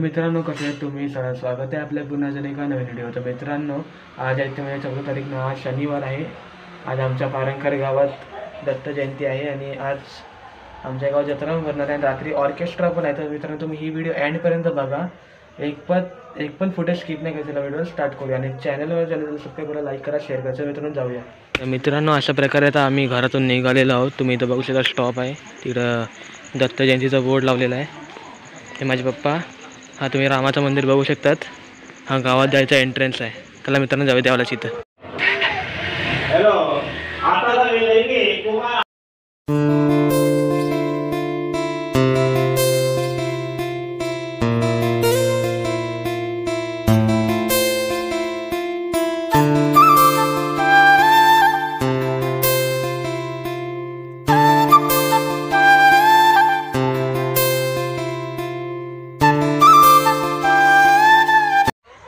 मित्रांनो, कसे आहेत तुम्ही? स्वागत आहे आपल्या पुन्हा अजून एका नवीन व्हिडिओ. तर मित्रांनो, आज आहे म्हणजे 14 तारीख आज शनिवार आहे. आज आमच्या पारंकर गावात दत्त जयंती आहे आणि आज आमच्या गावात जत्रा भरणार आहे. रात्री ऑर्केस्ट्रा पण आहे. तर मित्रांनो, तुम्ही ही व्हिडिओ एंडपर्यंत बघा. एक पण फुटेज स्किप नाही करायचं. व्हिडिओ स्टार्ट करूया आणि चॅनल सबस्क्राईब करा, लाईक करा, शेअर करा. मित्रांनो, जाऊया. मित्रांनो, अशा प्रकारे आता आम्ही घरातून निघालेलो आहोत. तुम्ही इथं बघू शकता स्टॉप आहे, तिकडं दत्त जयंतीचा बोर्ड लावलेला आहे. हे माझे पप्पा. हा तुम्ही रामाचं मंदिर बघू शकतात. हा गावात जायचा एंट्रन्स आहे. त्याला मित्रांनो जाऊया द्यावला इथं.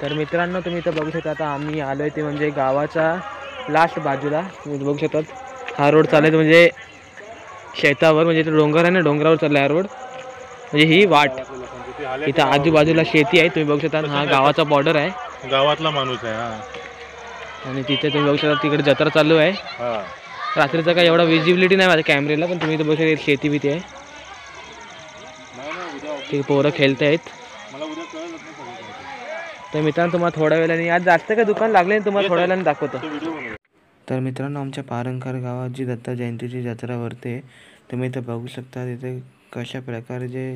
तर मित्रांनो, तुम्ही इथं बघू शकता. आता आम्ही आलो आहे ते म्हणजे गावाच्या लास्ट बाजूला. तुम्ही बघू शकतात हा रोड चालला आहे म्हणजे शेतावर, म्हणजे इथं डोंगर आहे ना, डोंगरावर चालला आहे रोड. म्हणजे ही वाट इथं आजूबाजूला शेती आहे. तुम्ही बघू शकता हा गावाचा बॉर्डर आहे, गावातला माणूस आहे हा. आणि तिथे तुम्ही बघू शकता तिकडे जत्रा चालू आहे. रात्रीचा काय एवढा विजिबिलिटी नाही माझ्या कॅमेऱ्याला, पण तुम्ही इथं बघू शकता शेती भीती आहे. ते पोरं खेळत आहेत. तर मित्रांनो, तुम्हाला थोड्या वेळाने आज जास्त काय दुकान लागले तुम्हाला थोड्या वेळाने दाखवतो. तर मित्रांनो, आमच्या पारंकर गावात जी दत्त जयंतीची जत्रा भरते, तुम्ही इथं बघू शकता. तिथे कशा प्रकारे जे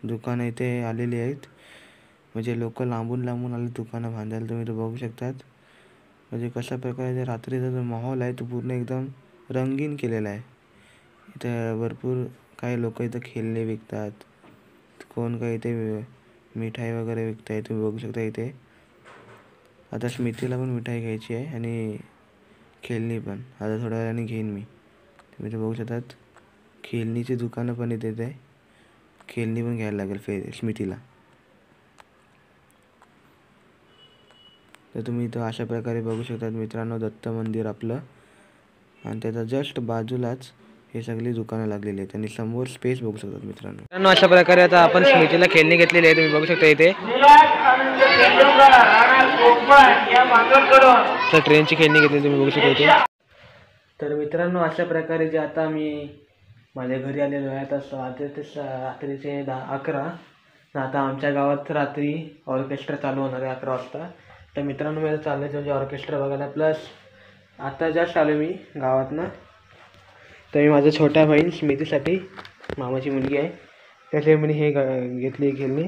दुकानं इथे आलेली आहेत, म्हणजे लोक लांबून आले दुकानं बांधायला. तुम्ही इथं बघू शकतात म्हणजे कशा प्रकारे जे रात्रीचा जो माहोल आहे तो पूर्ण एकदम रंगीन केलेला आहे. इथं भरपूर काही लोक इथं खेळणे विकतात, कोण काही इथे मिठाई वगैरे विकताय. तुम्ही बघू शकता इथे. आता स्मितीला पण मिठाई घ्यायची आहे आणि खेळणी पण आता थोड्या वेळाने घेईन मी. तुम्ही इथे बघू शकतात खेळणीची दुकानं पण इथे आहे. खेळणी पण घ्यायला लागेल स्मितीला. तर तुम्ही इथं अशा प्रकारे बघू शकतात मित्रांनो दत्त मंदिर आपलं, आणि त्याच्या जस्ट बाजूलाच हे सगळी दुकानं लागलेली आहेत आणि समोर स्पेस बघू शकतात मित्रांनो. अशा प्रकारे आता आपण स्मितीला खेळणी घेतलेली आहे. तुम्ही बघू शकता इथे तर ट्रेनची खेळणी घेतली तुम्ही बघू शकता इथे. तर मित्रांनो, अशा प्रकारे जे आता मी माझ्या घरी आलेलो आहे. आता रात्रीचे 10-11. आता आमच्या गावात रात्री ऑर्केस्ट्रा चालू होणार आहे 11 वाजता. तर मित्रांनो, मला चाललं म्हणजे ऑर्केस्ट्रा बघायला. प्लस आता जस्ट आलो मी गावातनं. तर मी माझ्या छोट्या बहीण स्मितीसाठी, मामाची मुलगी आहे, त्याचे मी हे घेतली खेळणी.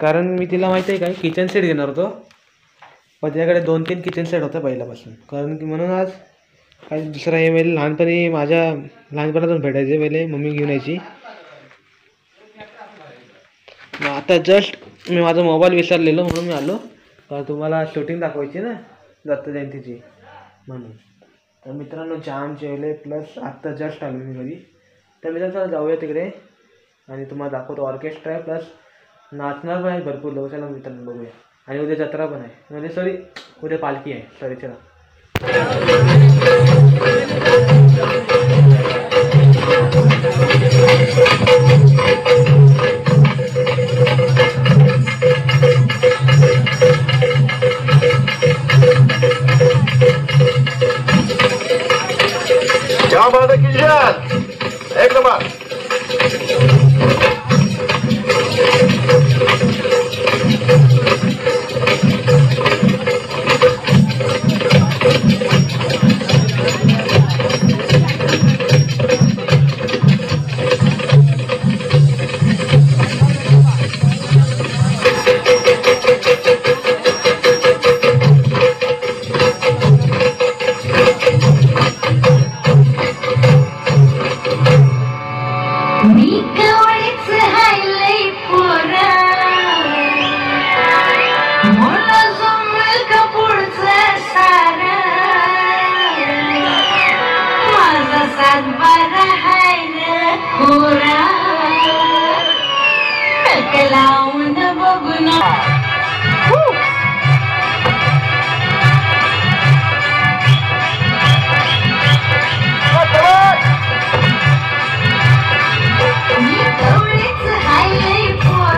कारण मी तिला माहिती आहे काय किचन सेट घेणार होतो, पण त्याच्याकडे 2-3 किचन सेट होता पहिल्यापासून. कारण की म्हणून आज काही दुसरा हे पहिले लहानपणी माझ्या लहानपणातून भेटायचे, पहिले मम्मी घेऊन यायची. मग आता जस्ट मी माझा मोबाईल विसरलेलो म्हणून मी आलो, तर तुम्हाला शूटिंग दाखवायची ना दत्त जयंतीची म्हणून. तर मित्रांनो, जाम जेवले, प्लस आत्ता जस्ट आलो मी घरी. तर मित्रांनो, जाऊया तिकडे आणि तुम्हाला दाखवतो. ऑर्केस्ट्रा आहे, प्लस नाचणार पण आहे भरपूर लोक. चला मित्रांनो बघूया. आणि उद्या जत्रा पण आहे, म्हणजे उद्या पालखी आहे. चला. एक number. It's a highway for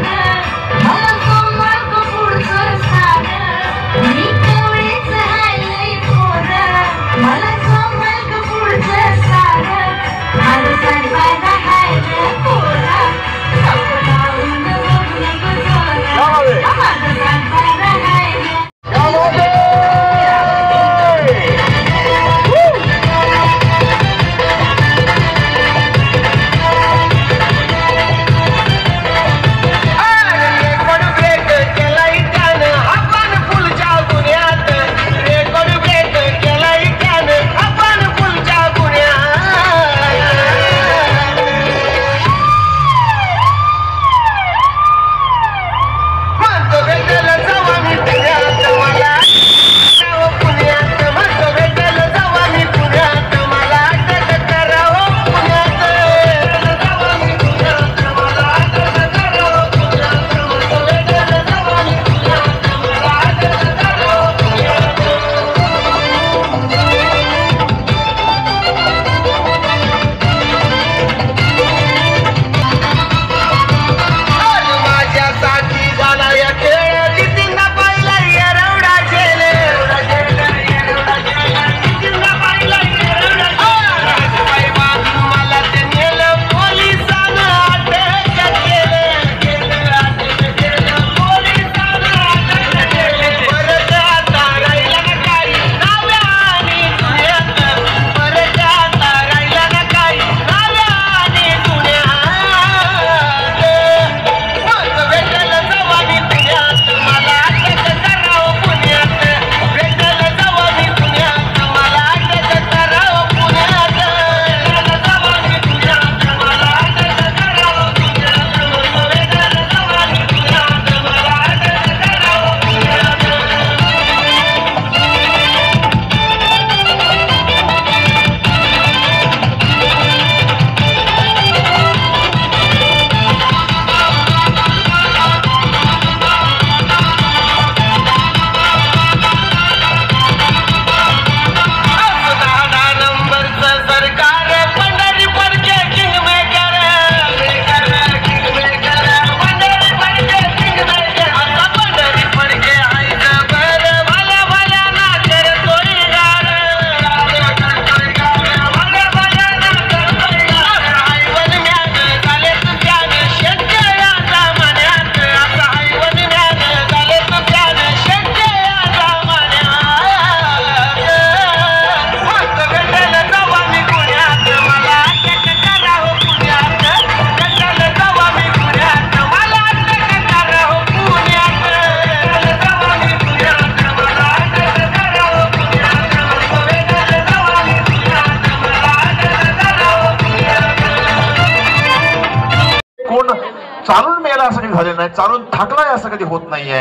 झालेला नाही, चालून थकलाय असं कधी होत नाहीये.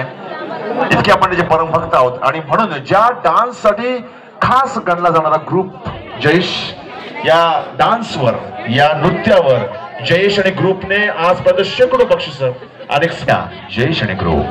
इतके आपण त्याचे परमभक्त आहोत. आणि म्हणून ज्या डान्स साठी खास गणला जाणारा ग्रुप जयेश, या डान्सवर, या नृत्यावर जयेश आणि ग्रुपने आजपर्यंत शेकडो बक्षीस अनेक जयेश आणि ग्रुप.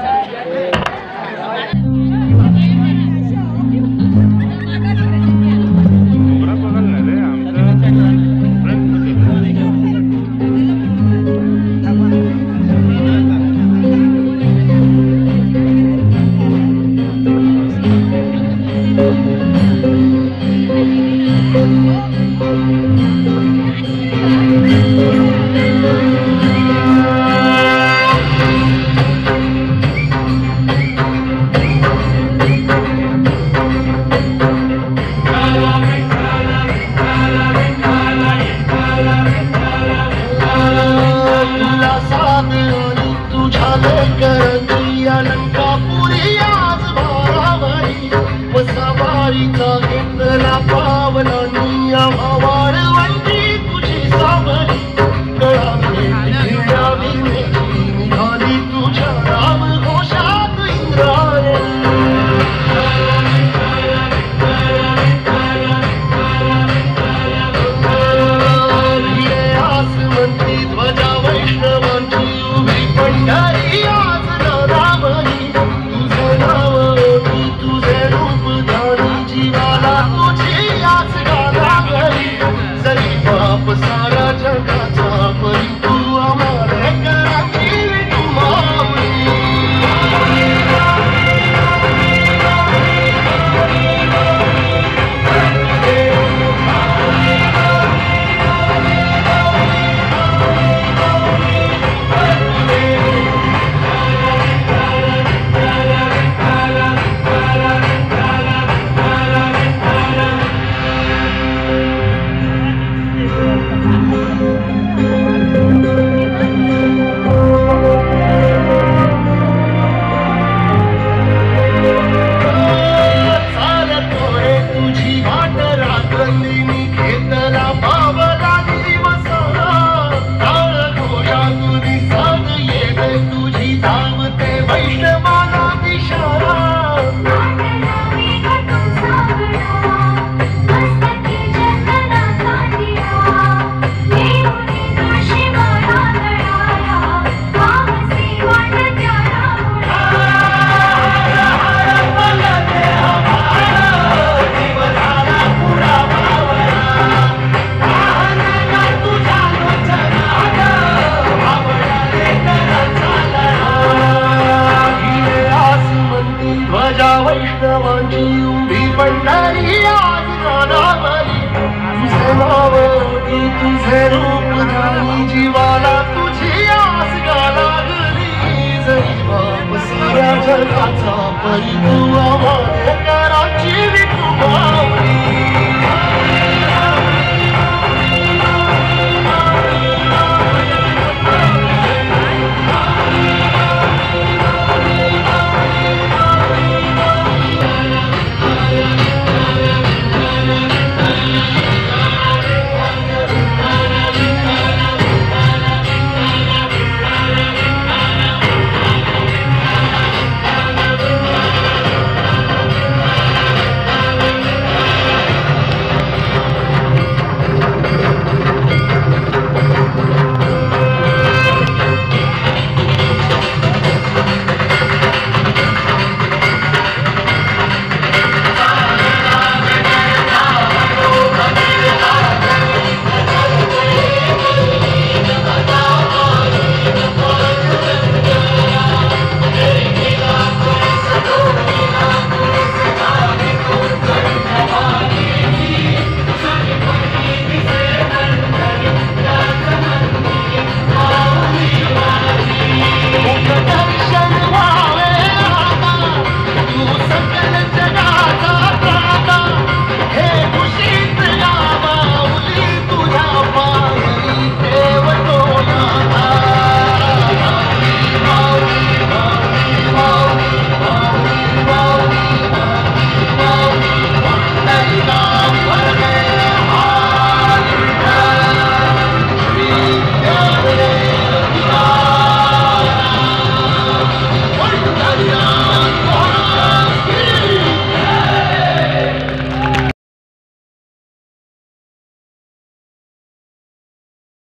जगाचा परी तू आम्हाला कराची विठुबा.